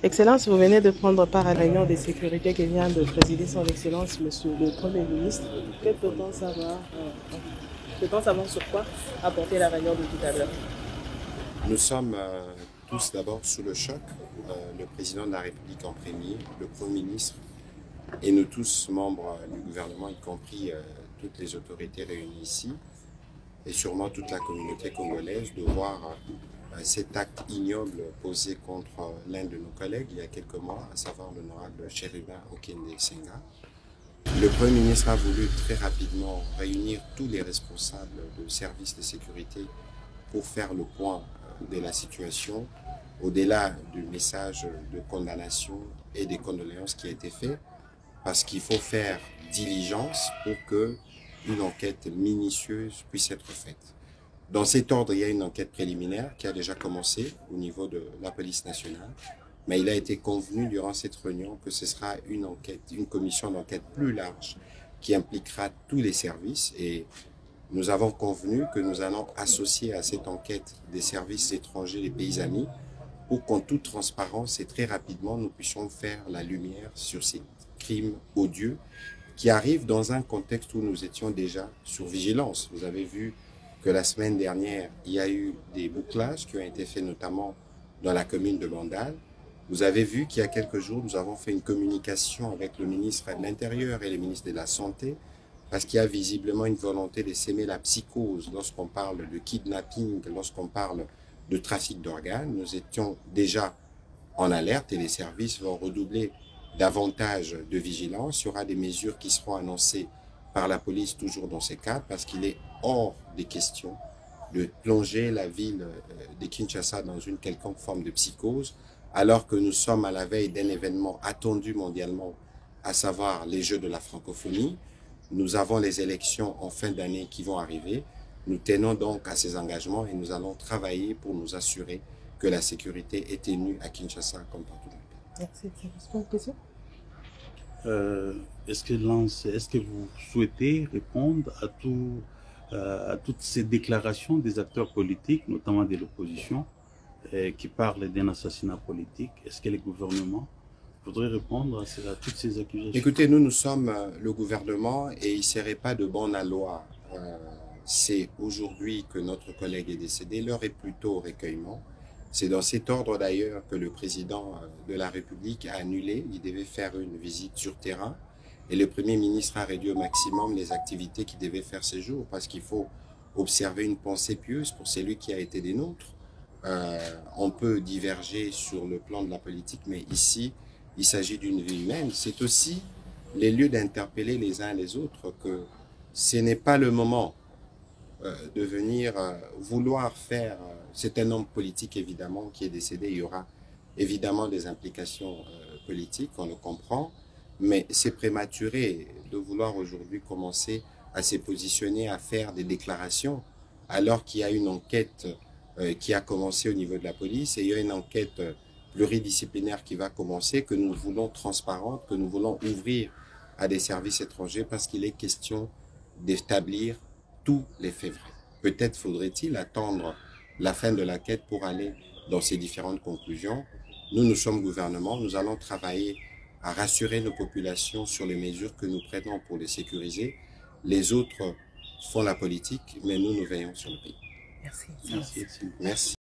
Excellence, vous venez de prendre part à la réunion de sécurité que vient de présider son Excellence, Monsieur le Premier ministre. Que peut-on savoir sur quoi a porté la réunion de tout à l'heure? Nous sommes tous d'abord sous le choc, le président de la République en premier, le Premier ministre et nous tous membres du gouvernement, y compris toutes les autorités réunies ici et sûrement toute la communauté congolaise, de voir cet acte ignoble posé contre l'un de nos collègues il y a quelques mois, à savoir l'honorable Chérubin Okende Senga. Le Premier ministre a voulu très rapidement réunir tous les responsables de services de sécurité pour faire le point de la situation, au-delà du message de condamnation et des condoléances qui a été fait, parce qu'il faut faire diligence pour que une enquête minutieuse puisse être faite. Dans cet ordre, il y a une enquête préliminaire qui a déjà commencé au niveau de la police nationale, mais il a été convenu durant cette réunion que ce sera une enquête, une commission d'enquête plus large qui impliquera tous les services, et nous avons convenu que nous allons associer à cette enquête des services étrangers des pays amis pour qu'en toute transparence et très rapidement nous puissions faire la lumière sur ces crimes odieux qui arrivent dans un contexte où nous étions déjà sur vigilance. Vous avez vu que la semaine dernière, il y a eu des bouclages qui ont été faits notamment dans la commune de Bandal. Vous avez vu qu'il y a quelques jours, nous avons fait une communication avec le ministre de l'Intérieur et le ministre de la Santé, parce qu'il y a visiblement une volonté de s'aimer la psychose lorsqu'on parle de kidnapping, lorsqu'on parle de trafic d'organes. Nous étions déjà en alerte et les services vont redoubler davantage de vigilance. Il y aura des mesures qui seront annoncées par la police toujours dans ces cadres, parce qu'il est hors des questions de plonger la ville de Kinshasa dans une quelconque forme de psychose, alors que nous sommes à la veille d'un événement attendu mondialement, à savoir les Jeux de la francophonie. Nous avons les élections en fin d'année qui vont arriver. Nous tenons donc à ces engagements et nous allons travailler pour nous assurer que la sécurité est tenue à Kinshasa comme partout dans le pays. Merci. Une question? Est-ce que vous souhaitez répondre à toutes ces déclarations des acteurs politiques, notamment de l'opposition, qui parlent d'un assassinat politique? Est-ce que le gouvernement voudrait répondre à toutes ces accusations? Écoutez, nous sommes le gouvernement et il ne serait pas de bon aloi. C'est aujourd'hui que notre collègue est décédé. L'heure est plutôt au recueillement. C'est dans cet ordre d'ailleurs que le président de la République a annulé. Il devait faire une visite sur terrain et le Premier ministre a réduit au maximum les activités qu'il devait faire ces jours, parce qu'il faut observer une pensée pieuse pour celui qui a été des nôtres. On peut diverger sur le plan de la politique, mais ici, il s'agit d'une vie humaine. C'est aussi les lieux d'interpeller les uns les autres que ce n'est pas le moment de venir vouloir faire... C'est un homme politique, évidemment, qui est décédé. Il y aura évidemment des implications politiques, on le comprend, mais c'est prématuré de vouloir aujourd'hui commencer à se positionner, à faire des déclarations, alors qu'il y a une enquête qui a commencé au niveau de la police, et il y a une enquête pluridisciplinaire qui va commencer, que nous voulons transparente, que nous voulons ouvrir à des services étrangers, parce qu'il est question d'établir tous les faits vrais. Peut-être faudrait-il attendre la fin de l'enquête pour aller dans ces différentes conclusions. Nous sommes gouvernement, nous allons travailler à rassurer nos populations sur les mesures que nous prenons pour les sécuriser. Les autres font la politique, mais nous veillons sur le pays. Merci. Merci. Merci.